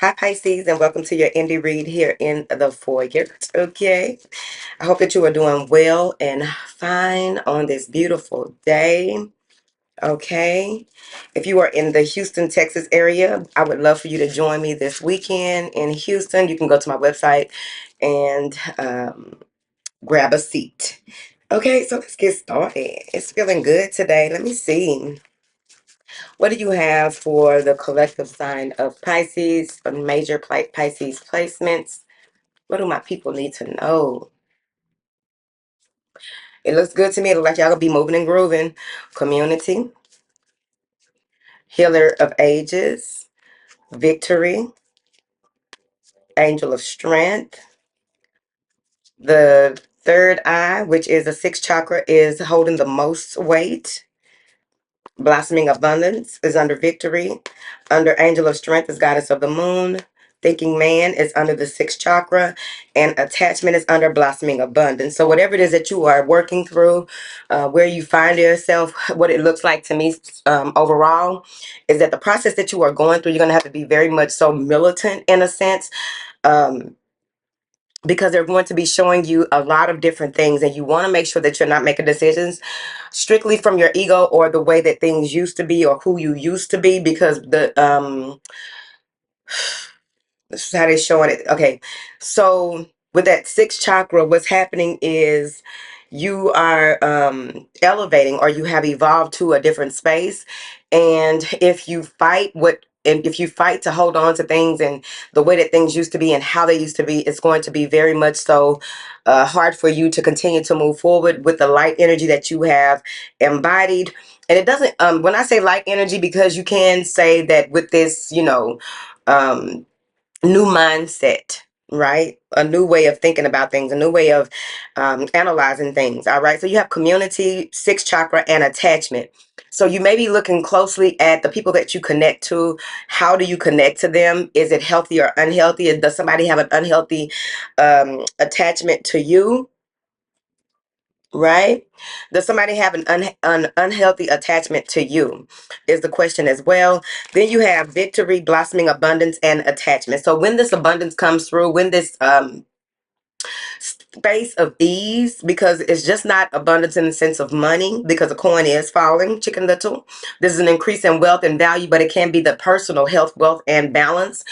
Hi, Pisces, and welcome to your indie read here in the foyer. Okay, I hope that you are doing well and fine on this beautiful day. Okay, if you are in the Houston, Texas area, I would love for you to join me this weekend in Houston. You can go to my website and grab a seat. Okay, so let's get started. It's feeling good today. Let me see. What do you have for the collective sign of Pisces, for major Pisces placements? What do my people need to know? It looks good to me. It looks like y'all gonna be moving and grooving. Community, healer of ages, victory, angel of strength. The third eye, which is the sixth chakra, is holding the most weight. Blossoming abundance is under victory. Under angel of strength is goddess of the moon. Thinking man is under the sixth chakra, and attachment is under blossoming abundance. So whatever it is that you are working through, where you find yourself, what it looks like to me overall is that the process that you are going through, you're going to have to be very much so militant in a sense. Um, because they're going to be showing you a lot of different things, and you want to make sure that you're not making decisions strictly from your ego or the way that things used to be or who you used to be, because this is how they're showing it. Okay, so with that sixth chakra, what's happening is you are elevating, or you have evolved to a different space. And if you fight to hold on to things and the way that things used to be and how they used to be, it's going to be very much so hard for you to continue to move forward with the light energy that you have embodied. And it doesn't, when I say light energy, because you can say that with this, um, new mindset, right? A new way of thinking about things, a new way of analyzing things. All right. So you have community, sixth chakra, and attachment. So you may be looking closely at the people that you connect to. How do you connect to them? Is it healthy or unhealthy? Does somebody have an unhealthy attachment to you? Right? Does somebody have an unhealthy attachment to you? Is the question as well. Then you have victory, blossoming abundance, and attachment. So when this abundance comes through, when this space of ease, because it's just not abundance in the sense of money, because the coin is falling, chicken little. This is an increase in wealth and value, but it can be the personal health, wealth, and balance.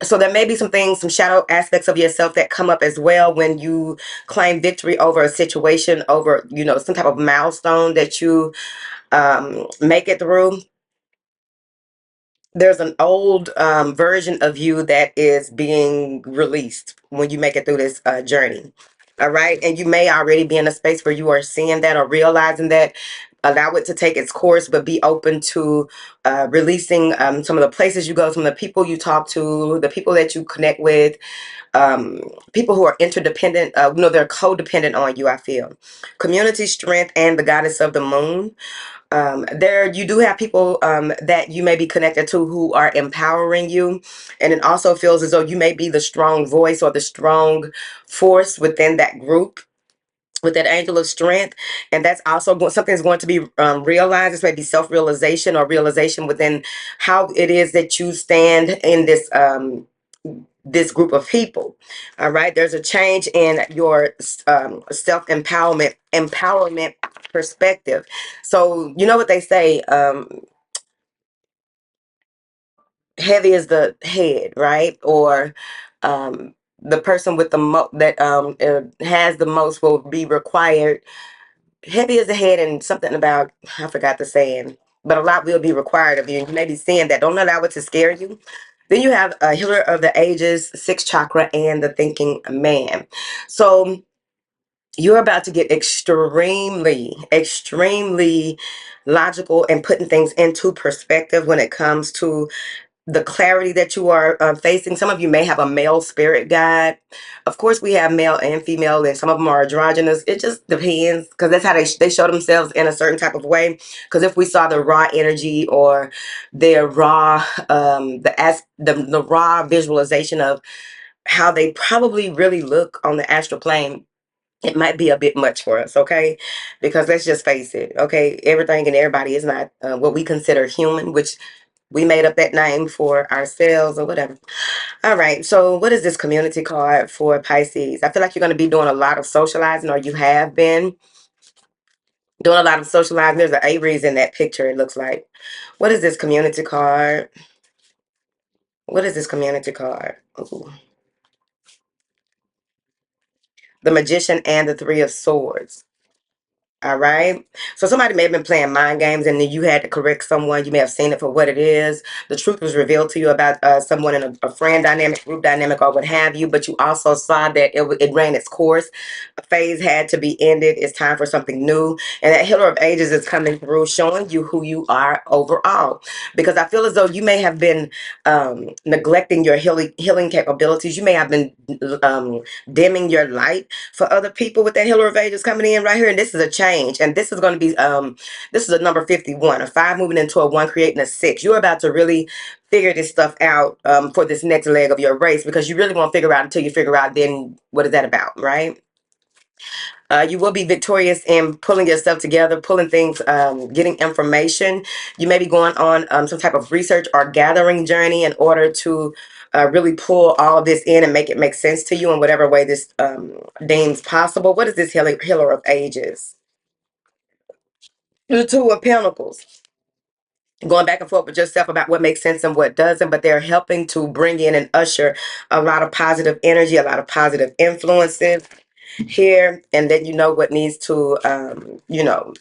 So there may be some things, some shadow aspects of yourself that come up as well when you claim victory over a situation, over, some type of milestone that you make it through. There's an old version of you that is being released when you make it through this journey. All right. And you may already be in a space where you are seeing that or realizing that. Allow it to take its course, but be open to releasing some of the places you go, some of the people you talk to, the people that you connect with, people who are interdependent, they're codependent on you, I feel. Community strength and the goddess of the moon. There you do have people that you may be connected to who are empowering you, and it also feels as though you may be the strong voice or the strong force within that group with that angel of strength. And that's also something's going to be realized. This may be self-realization or realization within how it is that you stand in this group of people. All right, there's a change in your empowerment perspective. So you know what they say, heavy is the head, right? Or the person with the that has the most will be required. Heavy is the head, and something about, I forgot the saying, but a lot will be required of you. And you may be saying that. Don't allow it to scare you. Then you have a healer of the ages, sixth chakra, and the thinking man. So you're about to get extremely logical and putting things into perspective when it comes to the clarity that you are facing. Some of you may have a male spirit guide. Of course, we have male and female, and some of them are androgynous. It just depends, because that's how they show themselves in a certain type of way. Because if we saw the raw energy or their raw, the raw visualization of how they probably really look on the astral plane, it might be a bit much for us, okay? Because let's just face it, okay? Everything and everybody is not what we consider human, which We made up that name for ourselves or whatever. All right. So what is this community card for Pisces? I feel like you're going to be doing a lot of socializing, or you have been doing a lot of socializing. There's an Aries in that picture, it looks like. What is this community card? What is this community card? Ooh. The Magician and the Three of Swords. All right. So somebody may have been playing mind games, and then you had to correct someone. You may have seen it for what it is. The truth was revealed to you about someone in a friend dynamic, group dynamic, or what have you. But you also saw that it ran its course. A phase had to be ended. It's time for something new. And that Healer of Ages is coming through, showing you who you are overall. Because I feel as though you may have been neglecting your healing capabilities. You may have been dimming your light for other people with that Healer of Ages coming in right here. And this is a change. And this is going to be, this is a number 51, a 5 moving into a 1, creating a 6. You're about to really figure this stuff out for this next leg of your race, because you really won't figure out until you figure out then what is that about, right? You will be victorious in pulling yourself together, pulling things, getting information. You may be going on some type of research or gathering journey in order to really pull all of this in and make it make sense to you in whatever way this deems possible. What is this Healer of Ages? The Two of Pentacles. Going back and forth with yourself about what makes sense and what doesn't, but they're helping to bring in and usher a lot of positive energy, a lot of positive influences here. And then you know what needs to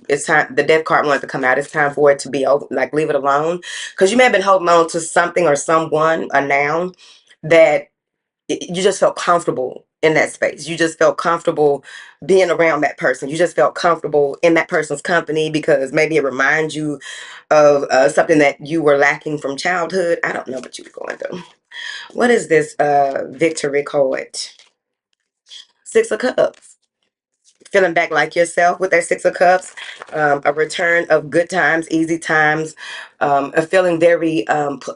it's time. The death card wanted to come out. It's time for it to be over, like leave it alone, because you may have been holding on to something or someone, a noun, that you just felt comfortable in that space. You just felt comfortable being around that person. You just felt comfortable in that person's company because maybe it reminds you of something that you were lacking from childhood. I don't know what you were going through. What is this victory card? Six of Cups. Feeling back like yourself with that Six of Cups, a return of good times, easy times, a feeling very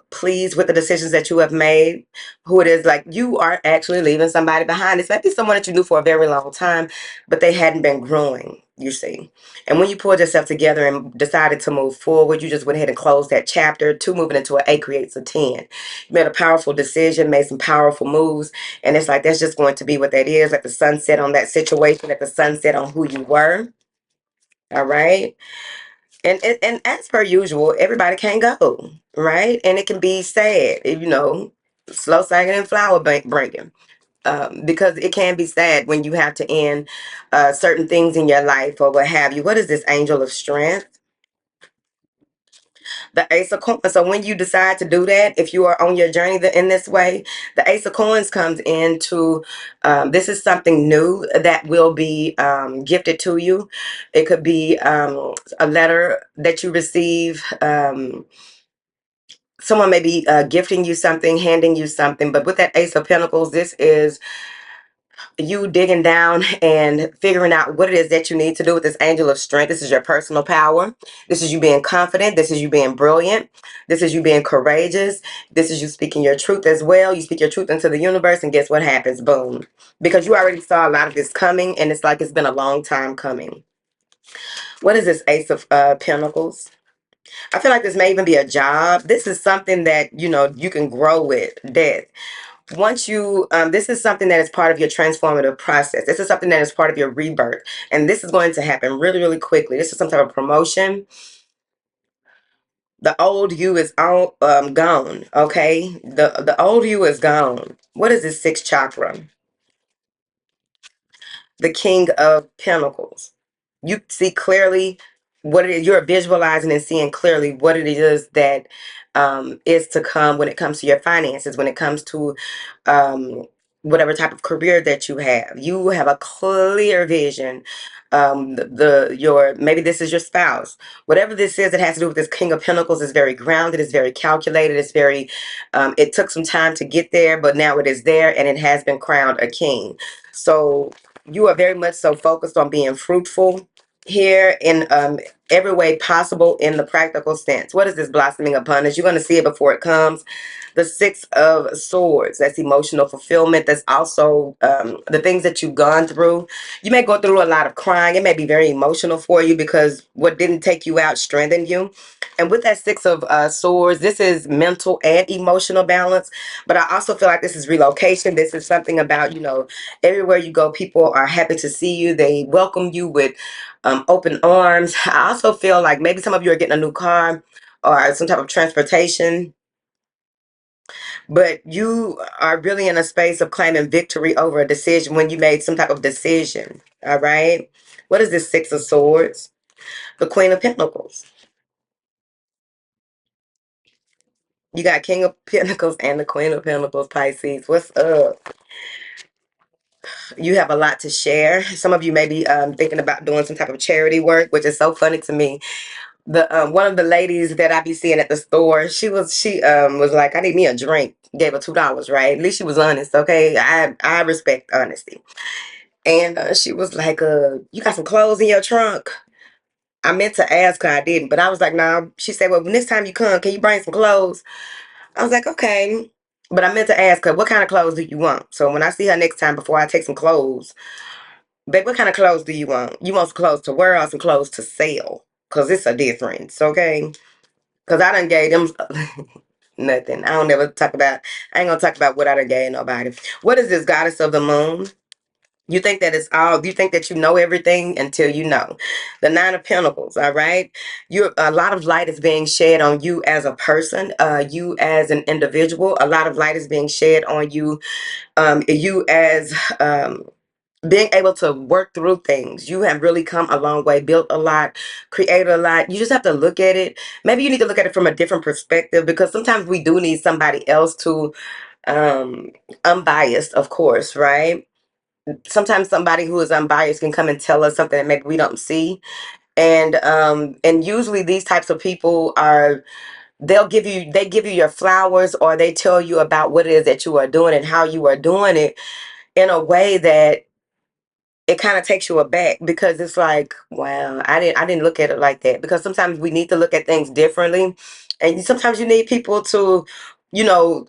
pleased with the decisions that you have made, who it is, like you are actually leaving somebody behind. This might be someone that you knew for a very long time, but they hadn't been growing, you see. And when you pulled yourself together and decided to move forward, you just went ahead and closed that chapter. 2 moving into an 8 creates a 10. You made a powerful decision, made some powerful moves, and it's like that's just going to be what that is. Like the sunset on that situation, like the sunset on who you were. All right. And as per usual, everybody can't go, right? And it can be sad, slow singing and flower breaking. Because it can be sad when you have to end certain things in your life or what have you. What is this Angel of Strength? The Ace of Coins. So when you decide to do that, if you are on your journey in this way, the Ace of Coins comes into, this is something new that will be gifted to you. It could be a letter that you receive. Someone may be gifting you something, handing you something. But with that Ace of Pentacles, this is you digging down and figuring out what it is that you need to do with this Angel of Strength. This is your personal power. This is you being confident. This is you being brilliant. This is you being courageous. This is you speaking your truth as well. You speak your truth into the universe, and guess what happens? Boom. Because you already saw a lot of this coming, and it's like it's been a long time coming. What is this Ace of Pentacles? I feel like this may even be a job. This is something that, you can grow with. Death. Once you, this is something that is part of your transformative process. This is something that is part of your rebirth. And this is going to happen really, really quickly. This is some type of promotion. The old you is gone, okay? The old you is gone. What is this sixth chakra? The King of Pentacles. You see clearly what it is. You're visualizing and seeing clearly what it is that is to come when it comes to your finances, when it comes to whatever type of career that you have. You have a clear vision. Maybe this is your spouse. Whatever this is that has to do with this King of Pentacles is very grounded, it's very calculated, it's very it took some time to get there, but now it is there and it has been crowned a king. So you are very much so focused on being fruitful here every way possible in the practical sense. What is this blossoming abundance? You're going to see it before it comes. The Six of Swords, that's emotional fulfillment. That's also the things that you've gone through. You may go through a lot of crying. It may be very emotional for you because what didn't take you out strengthened you. And with that Six of Swords, this is mental and emotional balance. But I also feel like this is relocation. This is something about, everywhere you go, people are happy to see you. They welcome you with open arms. I also feel like maybe some of you are getting a new car or some type of transportation, but you are really in a space of claiming victory over a decision when you made some type of decision. All right. What is this Six of Swords? The Queen of Pentacles. You got King of Pentacles and the Queen of Pentacles, Pisces. What's up? You have a lot to share. Some of you may be thinking about doing some type of charity work, which is so funny to me. The one of the ladies that I be seeing at the store, she was like, I need me a drink. Gave her $2, right? At least she was honest. Okay, I respect honesty. And she was like, you got some clothes in your trunk? I meant to ask her, I didn't, but I was like, nah. She said, well, next time you come, can you bring some clothes? I was like, okay. But I meant to ask her, what kind of clothes do you want? So when I see her next time before I take some clothes, babe, what kind of clothes do you want? You want some clothes to wear or some clothes to sell? Because it's a difference, okay? Because I done gave them nothing. I ain't gonna talk about what I done gave nobody. What is this Goddess of the Moon? You think that you know everything until you know. The Nine of Pentacles, all right? A lot of light is being shed on you as a person, you as an individual. A lot of light is being shed on you, you as being able to work through things. You have really come a long way, built a lot, created a lot. You just have to look at it. Maybe you need to look at it from a different perspective, because sometimes we do need somebody else to unbiased, of course, right? Sometimes somebody who is unbiased can come and tell us something that maybe we don't see. And usually these types of people are, they give you your flowers, or they tell you about what it is that you are doing and how you are doing it in a way that it kind of takes you aback, because it's like, wow, I didn't look at it like that. Because sometimes we need to look at things differently, and sometimes you need people to, you know,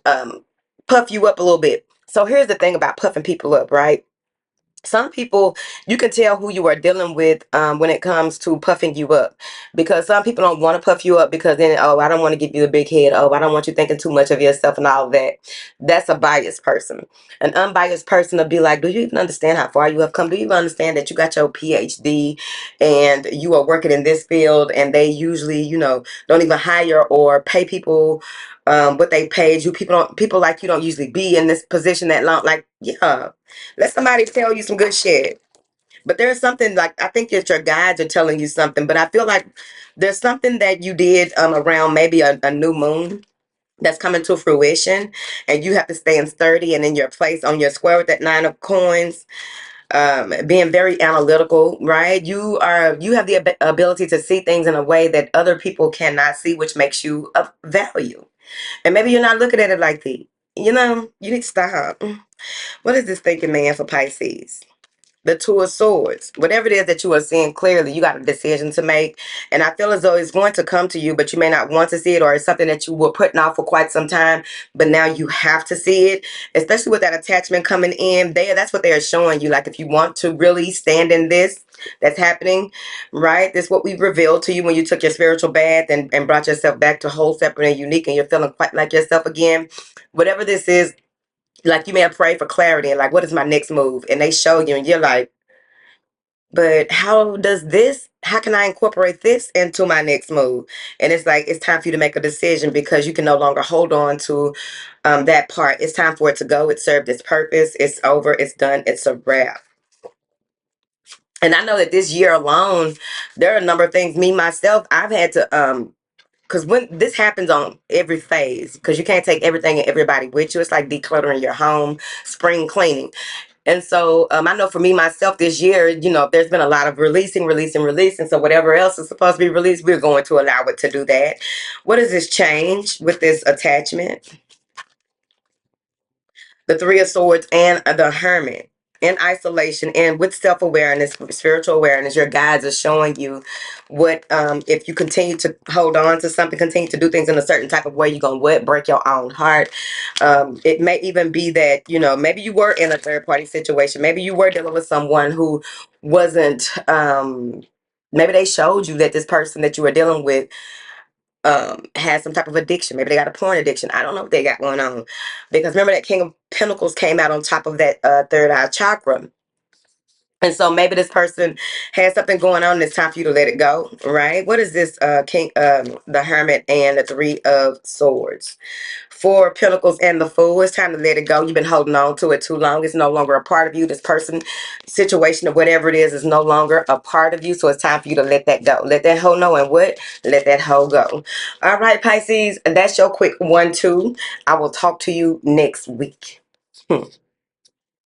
puff you up a little bit. So here's the thing about puffing people up, right? Some people, you can tell who you are dealing with when it comes to puffing you up, because some people don't want to puff you up, because then, oh, I don't want to give you a big head, oh, I don't want you thinking too much of yourself and all of that. That's a biased person. An unbiased person will be like, do you even understand how far you have come? Do you even understand that you got your PhD and you are working in this field, and they usually, don't even hire or pay people what they paid you. People like you don't usually be in this position that long. Like, yeah, let somebody tell you some good shit. But there's something, like, I think that your guides are telling you something, but I feel like there's something that you did around maybe a new moon that's coming to fruition, and you have to stay in sturdy and in your place on your square with that Nine of Coins. Being very analytical, right? You have the ability to see things in a way that other people cannot see, which makes you of value. And maybe you're not looking at it like that. You need to stop. What is this thinking man for Pisces? The Two of Swords. Whatever it is that you are seeing clearly, you got a decision to make. And I feel as though it's going to come to you, but you may not want to see it, or it's something that you were putting off for quite some time, but now you have to see it. Especially with that attachment coming in there, that's what they are showing you. Like, if you want to really stand in this that's happening, right? This is what we revealed to you when you took your spiritual bath and brought yourself back to whole, separate, and unique, and you're feeling quite like yourself again. Whatever this is, like, you may have prayed for clarity and, like, what is my next move? And they show you, and you're like, but how can I incorporate this into my next move? And it's like, it's time for you to make a decision, because you can no longer hold on to that part. It's time for it to go. It served its purpose. It's over. It's done. It's a wrap. And I know that this year alone, there are a number of things, me, myself, I've had to, because when this happens on every phase, because you can't take everything and everybody with you. It's like decluttering your home, spring cleaning. And so I know for me, myself, this year, there's been a lot of releasing. So whatever else is supposed to be released, we're going to allow it to do that. What is this change with this attachment? The Three of Swords and the Hermit. in isolation and with self-awareness, spiritual awareness, your guides are showing you what, if you continue to hold on to something, continue to do things in a certain type of way, you're going to what? Break your own heart. It may even be that, maybe you were in a third party situation. Maybe you were dealing with someone who wasn't, maybe they showed you that this person that you were dealing with has some type of addiction. Maybe they got a porn addiction. I don't know what they got going on. Because remember that King of Pentacles came out on top of that third eye chakra. And so maybe this person has something going on and it's time for you to let it go, right? What is this King, the Hermit and the Three of Swords? Four of Pentacles and the Fool. It's time to let it go. You've been holding on to it too long. It's no longer a part of you. This person, situation, or whatever it is no longer a part of you. So it's time for you to let that go. Let that hoe know and what? Let that hoe go. All right, Pisces. That's your quick 1-2. I will talk to you next week.